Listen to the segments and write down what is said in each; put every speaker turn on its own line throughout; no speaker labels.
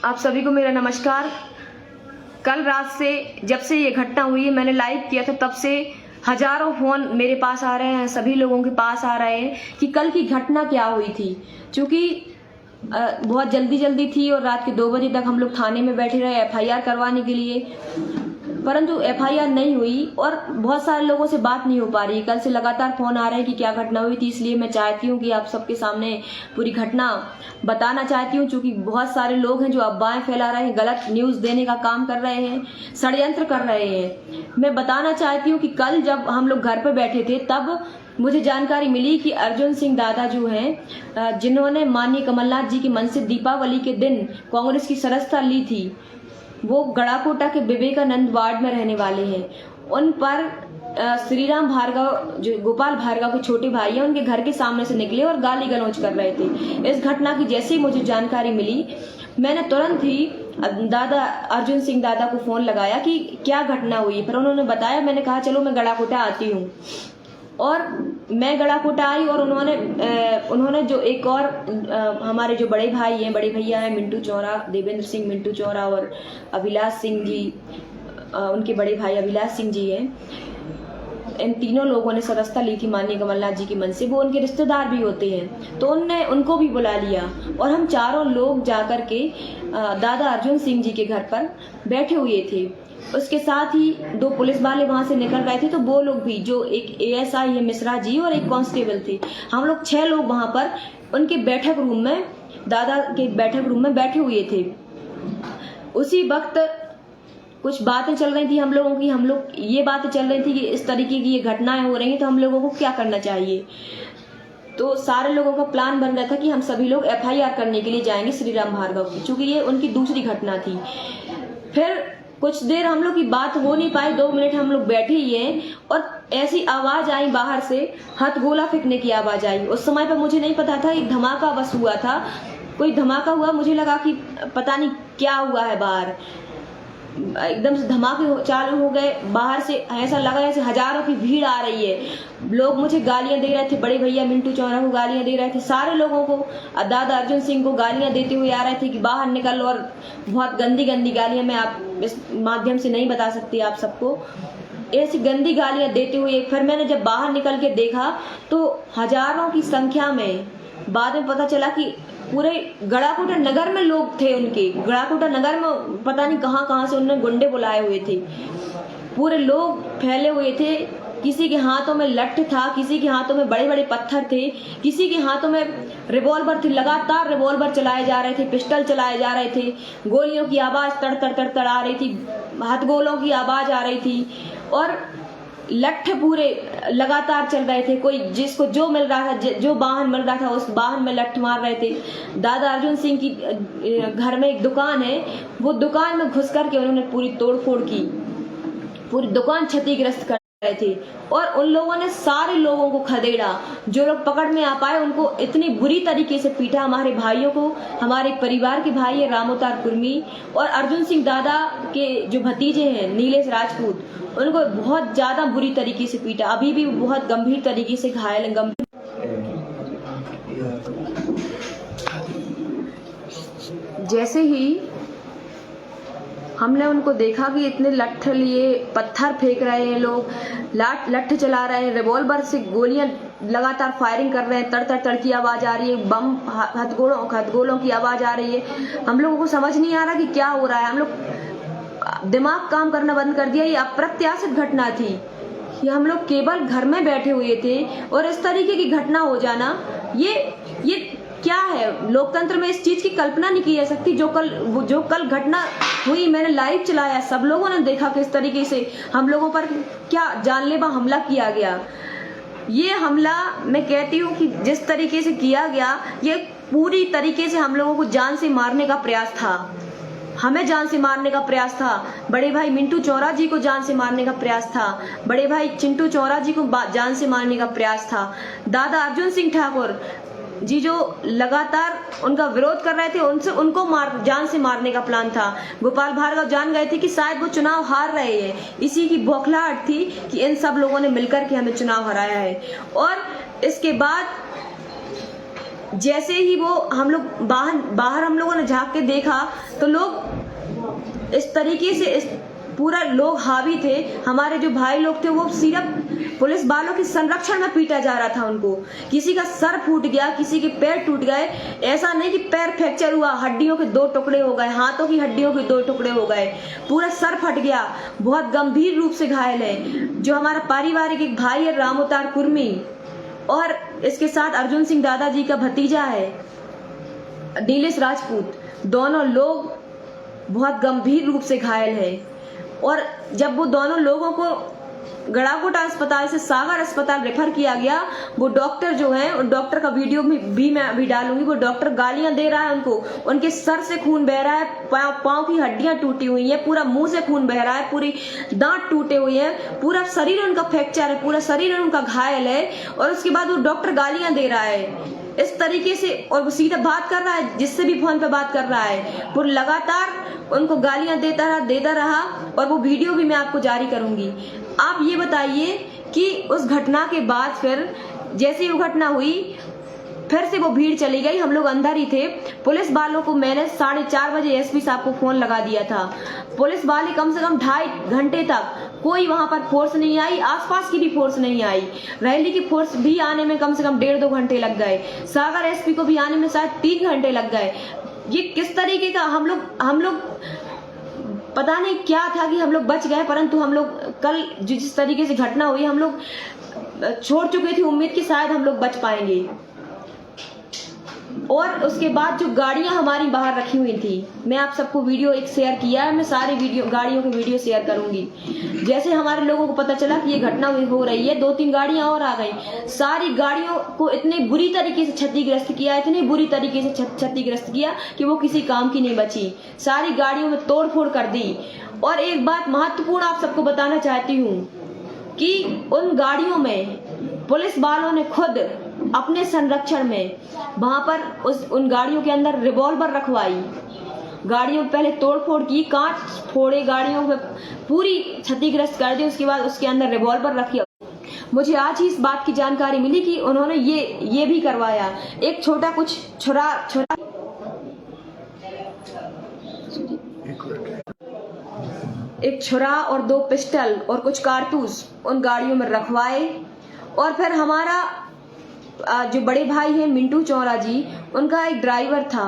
आप सभी को मेरा नमस्कार। कल रात से जब से ये घटना हुई है, मैंने लाइव किया था, तब से हजारों फोन मेरे पास आ रहे हैं, सभी लोगों के पास आ रहे हैं कि कल की घटना क्या हुई थी। क्योंकि बहुत जल्दी थी और रात के 2 बजे तक हम लोग थाने में बैठे रहे एफआईआर करवाने के लिए, परंतु एफआईआर नहीं हुई और बहुत सारे लोगों से बात नहीं हो पा रही। कल से लगातार फोन आ रहे हैं कि क्या घटना हुई थी, इसलिए मैं चाहती हूँ कि आप सबके सामने पूरी घटना बताना चाहती हूँ। क्योंकि बहुत सारे लोग हैं जो अफवाहें फैला रहे हैं, गलत न्यूज देने का काम कर रहे हैं, षड्यंत्र कर रहे हैं। मैं बताना चाहती हूँ कि कल जब हम लोग घर पर बैठे थे तब मुझे जानकारी मिली कि अर्जुन सिंह दादा जो हैं, जिन्होंने माननीय कमलनाथ जी की मन से दीपावली के दिन कांग्रेस की सदस्यता ली थी, वो गड़ाकोटा के विवेकानंद वार्ड में रहने वाले हैं। उन पर श्रीराम भार्गव, जो गोपाल भार्गव के छोटे भाई हैं, उनके घर के सामने से निकले और गाली गलौज कर रहे थे। इस घटना की जैसे ही मुझे जानकारी मिली, मैंने तुरंत ही दादा अर्जुन सिंह दादा को फोन लगाया कि क्या घटना हुई। पर उन्होंने बताया, मैंने कहा चलो मैं गड़ाकोटा आती हूँ, और मैं गड़ाकोटा आई और उन्होंने जो एक और हमारे जो बड़े भाई हैं, बड़े भैया हैं मिंटू चौरा, देवेंद्र सिंह मिंटू चौरा और अभिलाष सिंह जी, उनके बड़े भाई अभिलाष सिंह जी हैं, इन तीनों लोगों ने सदस्यता ली थी माननीय कमलनाथ जी की मन से। वो उनके रिश्तेदार भी होते हैं, तो उनने उनको भी बुला लिया और हम चारों लोग जाकर के दादा अर्जुन सिंह जी के घर पर बैठे हुए थे। उसके साथ ही 2 पुलिस वाले वहां से निकल रहे थे, तो वो लोग भी, जो एक एएसआई है मिश्रा जी और एक कांस्टेबल थे, हम लोग 6 लोग वहां पर उनके बैठक रूम में, दादा के बैठक रूम में बैठे हुए थे। उसी वक्त कुछ बातें चल रही थी हम लोगों की, हम लोग ये बातें चल रही थी कि इस तरीके की ये घटनाएं हो रही हैं, तो हम लोगों को क्या करना चाहिए। तो सारे लोगों का प्लान बन रहा था कि हम सभी लोग एफआईआर करने के लिए जाएंगे श्रीराम भार्गव की, क्योंकि ये उनकी दूसरी घटना थी। फिर कुछ देर हम लोग की बात हो नहीं पाई, 2 मिनट हम लोग बैठे ही हैं और ऐसी आवाज आई बाहर से, हथगोला फेंकने की आवाज आई। उस समय पर मुझे नहीं पता था, एक धमाका बस हुआ था, कोई धमाका हुआ, मुझे लगा कि पता नहीं क्या हुआ है बाहर। एकदम से धमाके चालू हो गए, बाहर से ऐसा लगा जैसे हजारों की भीड़ आ रही है। लोग मुझे गालियां दे रहे थे, बड़े भैया मिंटू चौरा को गालियां दे रहे थे, सारे लोगों को, दादा अर्जुन सिंह को गालियां देते हुए आ रहे थे कि बाहर निकल, और बहुत गंदी गालियां मैं आप इस माध्यम से नहीं बता सकती आप सबको। ऐसी गंदी गालियां देते हुए फिर मैंने जब बाहर निकल के देखा तो हजारों की संख्या में, बाद में पता चला कि पूरे गड़ाकोटा नगर में लोग थे उनके। गड़ाकोटा नगर में पता नहीं कहां से उन्होंने गुंडे बुलाए हुए थे, पूरे लोग फैले हुए थे। किसी के हाथों में लठ था, किसी के हाथों में बड़े बड़े पत्थर थे, किसी के हाथों में रिवॉल्वर थे, लगातार रिवॉल्वर चलाए जा रहे थे, पिस्टल चलाए जा रहे थे, गोलियों की आवाज तड़ आ रही थी, हथगोलों की आवाज आ रही थी और लठ पूरे लगातार चल रहे थे। कोई जिसको जो मिल रहा था, जो वाहन मिल रहा था, उस वाहन में लठ मार रहे थे। दादा अर्जुन सिंह की घर में एक दुकान है, वो दुकान में घुस करके उन्होंने पूरी तोड़फोड़ की, पूरी दुकान क्षतिग्रस्त कर रहे थे और उन लोगों ने सारे लोगों को खदेड़ा। जो लोग पकड़ में आ पाए उनको इतनी बुरी तरीके से पीटा। हमारे भाइयों को, हमारे परिवार के भाई है रामोतार कुर्मी और अर्जुन सिंह दादा के जो भतीजे हैं नीलेश राजपूत, उनको बहुत ज्यादा बुरी तरीके से पीटा। अभी भी बहुत गंभीर तरीके से घायल हैं। जैसे ही हमने उनको देखा कि इतने लठ लिए, पत्थर फेंक रहे हैं लोग, लठ चला रहे हैं, रिवॉल्वर से गोलियां लगातार फायरिंग कर रहे हैं, तड़ की आवाज आ रही है, बम हथगोलों की आवाज आ रही है। हम लोगों को समझ नहीं आ रहा कि क्या हो रहा है। हम लोग दिमाग काम करना बंद कर दिया। ये अप्रत्याशित घटना थी, ये हम लोग केवल घर में बैठे हुए थे और इस तरीके की घटना हो जाना, ये क्या है। लोकतंत्र में इस चीज की कल्पना नहीं की जा सकती। जो कल घटना हुई, मैंने लाइव चलाया, सब लोगों ने देखा किस तरीके से हम लोगों पर क्या जानलेवा हमला किया गया। ये हमला, मैं कहती हूँ कि जिस तरीके से किया गया, ये पूरी तरीके से हम लोगों को जान से मारने का प्रयास था। हमें जान से मारने का प्रयास था, बड़े भाई मिंटू चौरा जी को जान से मारने का प्रयास था, बड़े भाई चिंटू चौरा जी को जान से मारने का प्रयास था। दादा अर्जुन सिंह ठाकुर जी जो लगातार उनका विरोध कर रहे थे, उनको जान से मारने का प्लान था। गोपाल भार्गव जान गए थे कि शायद वो चुनाव हार रहे हैं, इसी की बौखलाहट थी कि इन सब लोगों ने मिलकर के हमें चुनाव हराया है। और इसके बाद जैसे ही वो हम लोग बाहर हम लोगों ने झांक के देखा तो लोग इस तरीके से इस पूरा लोग हावी थे। हमारे जो भाई लोग थे वो सिर्फ पुलिस वालों के संरक्षण में पीटा जा रहा था उनको। किसी का सर फूट गया, किसी के पैर टूट गए। ऐसा नहीं कि पैर फ्रैक्चर हुआ, हड्डियों के 2 टुकड़े हो गए, हाथों की हड्डियों के 2 टुकड़े हो गए, पूरा सर फट गया, बहुत गंभीर रूप से घायल है। जो हमारा पारिवारिक एक भाई है राम अवतार कुर्मी, और इसके साथ अर्जुन सिंह दादाजी का भतीजा है नीलेश राजपूत, दोनों लोग बहुत गंभीर रूप से घायल है। और जब वो दोनों लोगों को गड़ाकोट अस्पताल से सागर अस्पताल रेफर किया गया, वो डॉक्टर जो है, डॉक्टर का वीडियो भी मैं अभी डालूंगी, वो डॉक्टर गालियां दे रहा है उनको, उनके सर से खून बह रहा है, पांव की हड्डियां टूटी हुई हैं, पूरा मुंह से खून बह रहा है, पूरी दांत टूटे हुए हैं, पूरा शरीर उनका फ्रैक्चर है, पूरा शरीर उनका घायल है। और उसके बाद वो डॉक्टर गालियां दे रहा है इस तरीके से, और वो सीधा बात कर रहा है, जिससे भी फोन पे बात कर रहा है, वो लगातार उनको गालियां देता रहा। और वो वीडियो भी मैं आपको जारी करूंगी। आप ये बताइए कि उस घटना के बाद फिर जैसे ही वो घटना हुई, फिर से वो भीड़ चली गई, हम लोग अंदर ही थे। पुलिस वालों को मैंने 4:30 बजे एसपी साहब को फोन लगा दिया था। पुलिस वाले कम से कम 2.5 घंटे तक कोई वहां पर फोर्स नहीं आई, आसपास की भी फोर्स नहीं आई। रैली की फोर्स भी आने में कम से कम 1.5-2 घंटे लग गए। सागर एसपी को भी आने में शायद 3 घंटे लग गए। ये किस तरीके का हम लोग पता नहीं क्या था कि हम लोग बच गए, परंतु हम लोग कल जिस तरीके से घटना हुई, हम लोग छोड़ चुके थे उम्मीद कि शायद हम लोग बच पाएंगे। और उसके बाद जो गाड़ियां हमारी बाहर रखी हुई थी, मैं आप सबको वीडियो एक शेयर किया है, मैं सारे गाड़ियों के वीडियो शेयर करूंगी। जैसे हमारे लोगों को पता चला कि ये घटना हो रही है, 2-3 गाड़ियां और आ गई। सारी गाड़ियों को इतने बुरी तरीके से क्षतिग्रस्त किया, इतनी बुरी तरीके से क्षतिग्रस्त किया कि वो किसी काम की नहीं बची। सारी गाड़ियों में तोड़फोड़ कर दी। और एक बात महत्वपूर्ण आप सबको बताना चाहती हूँ कि उन गाड़ियों में पुलिस वालों ने खुद अपने संरक्षण में वहां पर उन गाड़ियों के अंदर रिवॉल्वर रखवाई। गाड़ियों में पहले तोड़फोड़ की, कांच फोड़े, गाड़ियों में पूरी क्षतिग्रस्त कर दी, उसके बाद उसके अंदर रिवॉल्वर रखी। मुझे आज ही इस बात की जानकारी मिली कि उन्होंने ये भी करवाया। एक छोटा एक छुरा और 2 पिस्टल और कुछ कारतूस उन गाड़ियों में रखवाए। और फिर हमारा जो बड़े भाई हैं मिंटू चौरा जी, उनका एक ड्राइवर था।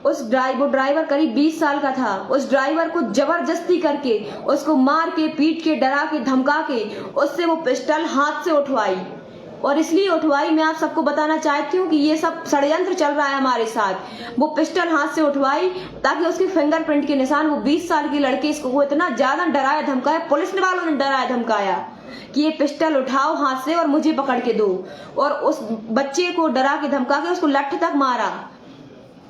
वो ड्राइवर करीब 20 साल का था। उस ड्राइवर को जबरदस्ती करके, उसको मार के, पीट के, डरा के, धमका के उससे वो पिस्टल हाथ से उठवाई। और इसलिए उठवाई, मैं आप सबको बताना चाहती हूँ कि ये सब षड्यंत्र चल रहा है हमारे साथ। वो पिस्टल हाथ से उठवाई ताकि उसके फिंगरप्रिंट के निशान, वो 20 साल के लड़के, इसको इतना ज्यादा डराया धमकाया, पुलिस वालों ने डराया धमकाया कि ये पिस्टल उठाओ हाथ से और मुझे पकड़ के दो। और उस बच्चे को डरा के धमका के उसको लठ तक मारा।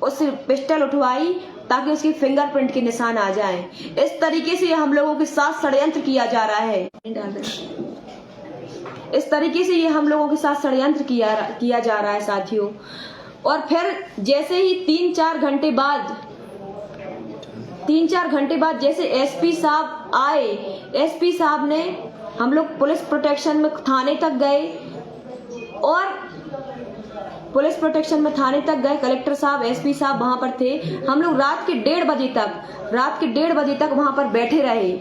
उससे पिस्टल उठवाई ताकि उसके फिंगरप्रिंट के निशान आ जाएं। इस तरीके से हम लोगों के साथ षड्यंत्र किया जा रहा है। इस तरीके से ये हम लोगों के साथ षड्यंत्र किया जा रहा है साथियों। और फिर जैसे ही 3-4 घंटे बाद जैसे एसपी साहब आए, एसपी साहब ने, हम लोग पुलिस प्रोटेक्शन में थाने तक गए, और पुलिस प्रोटेक्शन में थाने तक गए। कलेक्टर साहब, एसपी साहब वहां पर थे। हम लोग रात के 1:30 बजे तक वहां पर बैठे रहे।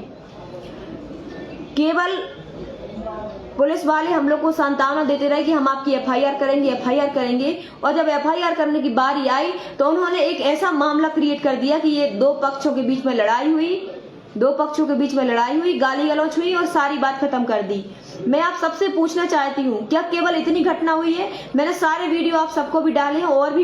केवल पुलिस वाले हम लोग को सांत्वना देते रहे कि हम आपकी एफआईआर करेंगे। और जब एफआईआर करने की बारी आई तो उन्होंने एक ऐसा मामला क्रिएट कर दिया कि ये 2 पक्षों के बीच में लड़ाई हुई, गाली गलौज हुई और सारी बात खत्म कर दी। मैं आप सबसे पूछना चाहती हूँ, क्या केवल इतनी घटना हुई है? मैंने सारे वीडियो आप सबको भी डाले हैं, और भी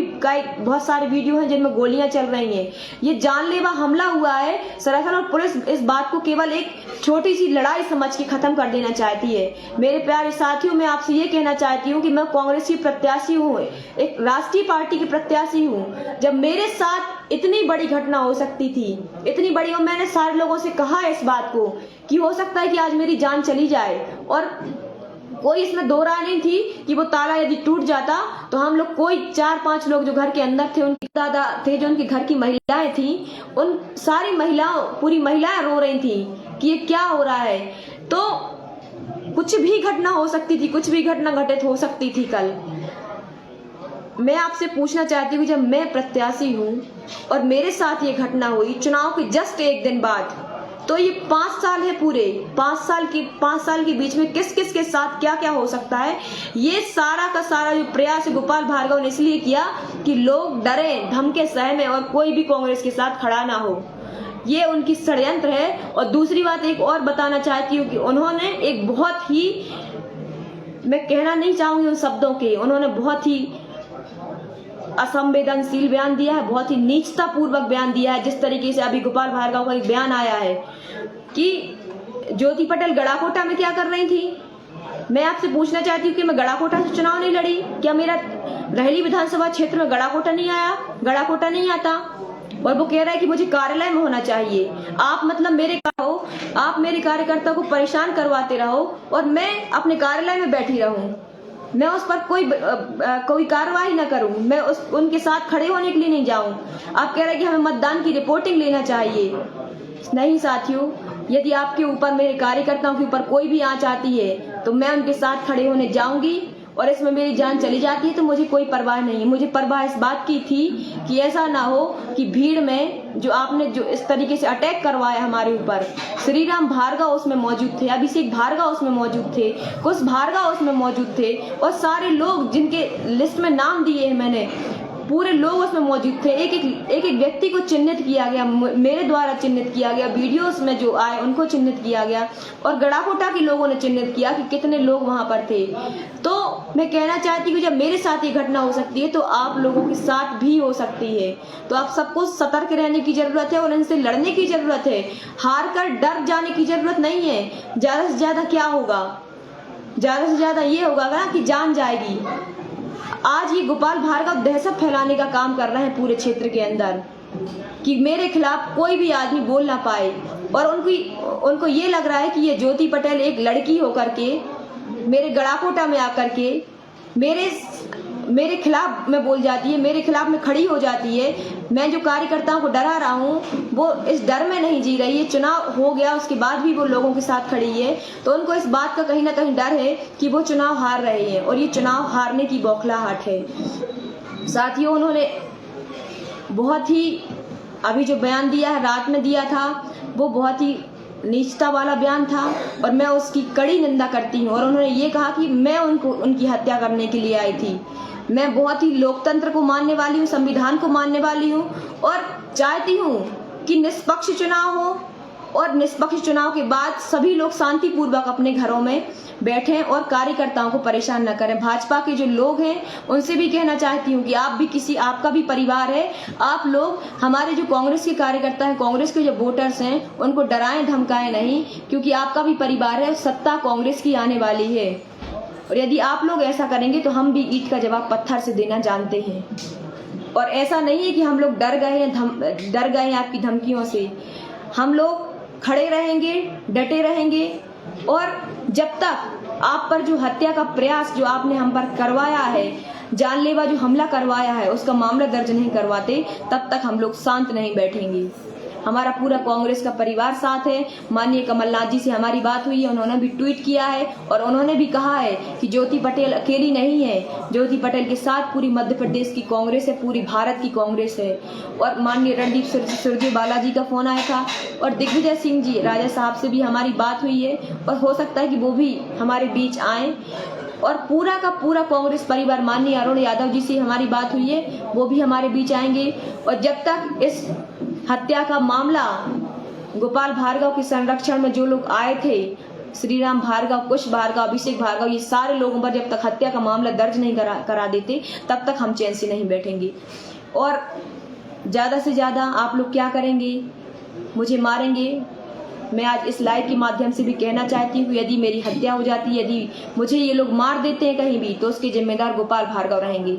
बहुत सारे वीडियो हैं जिनमें गोलियां चल रही हैं। ये जानलेवा हमला हुआ है सरासर, और पुलिस इस बात को केवल एक छोटी सी लड़ाई समझ के खत्म कर देना चाहती है। मेरे प्यारे साथियों, मैं आपसे ये कहना चाहती हूँ कि मैं कांग्रेस की प्रत्याशी हूँ, एक राष्ट्रीय पार्टी की प्रत्याशी हूँ। जब मेरे साथ इतनी बड़ी घटना हो सकती थी, इतनी बड़ी, और मैंने सारे लोगों से कहा इस बात को कि हो सकता है कि आज मेरी जान चली जाए, और कोई इसमें दो राय नहीं थी कि वो ताला यदि टूट जाता तो हम लोग कोई 4-5 लोग जो घर के अंदर थे, उनके दादा थे, जो उनके घर की महिलाएं थी, उन सारी पूरी महिलाएं रो रही थी कि ये क्या हो रहा है। तो कुछ भी घटना हो सकती थी, कुछ भी घटना घटित हो सकती थी कल। मैं आपसे पूछना चाहती हूँ, जब मैं प्रत्याशी हूँ और मेरे साथ ये घटना हुई चुनाव के जस्ट एक दिन बाद, तो ये 5 साल है पूरे, 5 साल के बीच में किस किस के साथ क्या क्या हो सकता है, ये सारा का सारा जो प्रयास गोपाल भार्गव ने इसलिए किया कि लोग डरे, धमके, सहमे और कोई भी कांग्रेस के साथ खड़ा ना हो। ये उनकी षड्यंत्र है। और दूसरी बात एक और बताना चाहती हूँ कि उन्होंने एक बहुत ही, मैं कहना नहीं चाहूंगी उन शब्दों के, उन्होंने बहुत ही असंवेदनशील बयान दिया है, बहुत ही नीचता पूर्वक बयान दिया है। जिस तरीके से अभी गोपाल भार्गव का एक बयान आया है कि ज्योति पटेल गड़ाकोटा में क्या कर रही थी। मैं आपसे पूछना चाहती हूँ कि मैं गड़ाकोटा से चुनाव नहीं लड़ी, क्या मेरा रहली विधानसभा क्षेत्र में गड़ाकोटा नहीं आया, गड़ाकोटा नहीं आता। और वो कह रहा है कि मुझे कार्यालय में होना चाहिए। आप मतलब आप मेरे कार्यकर्ता को परेशान करवाते रहो और मैं अपने कार्यालय में बैठी रहूं, मैं उस पर कोई कार्रवाई न करूं, मैं उनके साथ खड़े होने के लिए नहीं जाऊं। आप कह रहे हैं कि हमें मतदान की रिपोर्टिंग लेना चाहिए। नहीं साथियों, यदि आपके ऊपर, मेरे कार्यकर्ताओं के ऊपर कोई भी आंच आती है तो मैं उनके साथ खड़े होने जाऊंगी, और इसमें मेरी जान चली जाती है तो मुझे कोई परवाह नहीं। मुझे परवाह इस बात की थी कि ऐसा ना हो कि भीड़ में जो आपने जो इस तरीके से अटैक करवाया हमारे ऊपर, श्रीराम भार्गव उसमें मौजूद थे, अभिषेक भार्गव उसमें मौजूद थे, कुश भार्गव उसमें मौजूद थे, और सारे लोग जिनके लिस्ट में नाम दिए हैं मैंने, पूरे लोग उसमें मौजूद थे। एक एक व्यक्ति को चिन्हित किया गया, मेरे द्वारा चिन्हित किया गया, वीडियोस में जो आए उनको चिन्हित किया गया, और गड़ाकोटा के लोगों ने चिन्हित किया कि कितने लोग वहां पर थे। तो मैं कहना चाहती हूँ, जब मेरे साथ ये घटना हो सकती है तो आप लोगों के साथ भी हो सकती है। तो आप सबको सतर्क रहने की जरूरत है और इनसे लड़ने की जरूरत है। हार कर डर जाने की जरूरत नहीं है। ज्यादा से ज्यादा क्या होगा, ज्यादा से ज्यादा ये होगा ना कि जान जाएगी। आज ये गोपाल भार्गव दहशत फैलाने का काम कर रहे हैं पूरे क्षेत्र के अंदर कि मेरे खिलाफ कोई भी आदमी बोल ना पाए, और उनको ये लग रहा है कि ये ज्योति पटेल एक लड़की होकर के मेरे गड़ाकोटा में आकर के मेरे खिलाफ में बोल जाती है, मेरे खिलाफ में खड़ी हो जाती है। मैं जो कार्यकर्ताओं को डरा रहा हूँ वो इस डर में नहीं जी रही है। चुनाव हो गया उसके बाद भी वो लोगों के साथ खड़ी है, तो उनको इस बात का कहीं ना कहीं डर है कि वो चुनाव हार रहे हैं, और ये चुनाव हारने की बौखलाहट है। साथियों, उन्होंने बहुत ही अभी जो बयान दिया है, रात में दिया था, वो बहुत ही नीचता वाला बयान था और मैं उसकी कड़ी निंदा करती हूँ। और उन्होंने ये कहा कि मैं उनकी हत्या करने के लिए आई थी। मैं बहुत ही लोकतंत्र को मानने वाली हूँ, संविधान को मानने वाली हूँ, और चाहती हूँ कि निष्पक्ष चुनाव हो, और निष्पक्ष चुनाव के बाद सभी लोग शांतिपूर्वक अपने घरों में बैठें और कार्यकर्ताओं को परेशान न करें। भाजपा के जो लोग हैं उनसे भी कहना चाहती हूँ कि आपका भी परिवार है, आप लोग हमारे जो कांग्रेस के कार्यकर्ता हैं, कांग्रेस के जो वोटर्स हैं, उनको डराएं धमकाएं नहीं, क्योंकि आपका भी परिवार है। सत्ता कांग्रेस की आने वाली है, और यदि आप लोग ऐसा करेंगे तो हम भी ईंट का जवाब पत्थर से देना जानते हैं। और ऐसा नहीं है कि हम लोग डर गए हैं आपकी धमकियों से। हम लोग खड़े रहेंगे, डटे रहेंगे, और जब तक आप पर जो हत्या का प्रयास जो आपने हम पर करवाया है, जानलेवा जो हमला करवाया है, उसका मामला दर्ज नहीं करवाते, तब तक हम लोग शांत नहीं बैठेंगे। हमारा पूरा कांग्रेस का परिवार साथ है। माननीय कमलनाथ जी से हमारी बात हुई है, उन्होंने भी ट्वीट किया है और उन्होंने भी कहा है कि ज्योति पटेल अकेली नहीं है, ज्योति पटेल के साथ पूरी मध्य प्रदेश की कांग्रेस है, पूरी भारत की कांग्रेस है। और माननीय रणदीप सुरजेवाला जी का फोन आया था, और दिग्विजय सिंह जी राजा साहब से भी हमारी बात हुई है, और हो सकता है कि वो भी हमारे बीच आए। और पूरा का पूरा कांग्रेस परिवार, माननीय अरुण यादव जी से हमारी बात हुई है, वो भी हमारे बीच आएंगे। और जब तक इस हत्या का मामला, गोपाल भार्गव के संरक्षण में जो लोग आए थे, श्रीराम भार्गव, कुश भार्गव, अभिषेक भार्गव, ये सारे लोगों पर जब तक हत्या का मामला दर्ज नहीं करा देते, तब तक हम चैन से नहीं बैठेंगे। और ज्यादा से ज्यादा आप लोग क्या करेंगे, मुझे मारेंगे। मैं आज इस लाइव के माध्यम से भी कहना चाहती हूँ, यदि मेरी हत्या हो जाती है, यदि मुझे ये लोग मार देते हैं कहीं भी, तो उसके जिम्मेदार गोपाल भार्गव रहेंगे।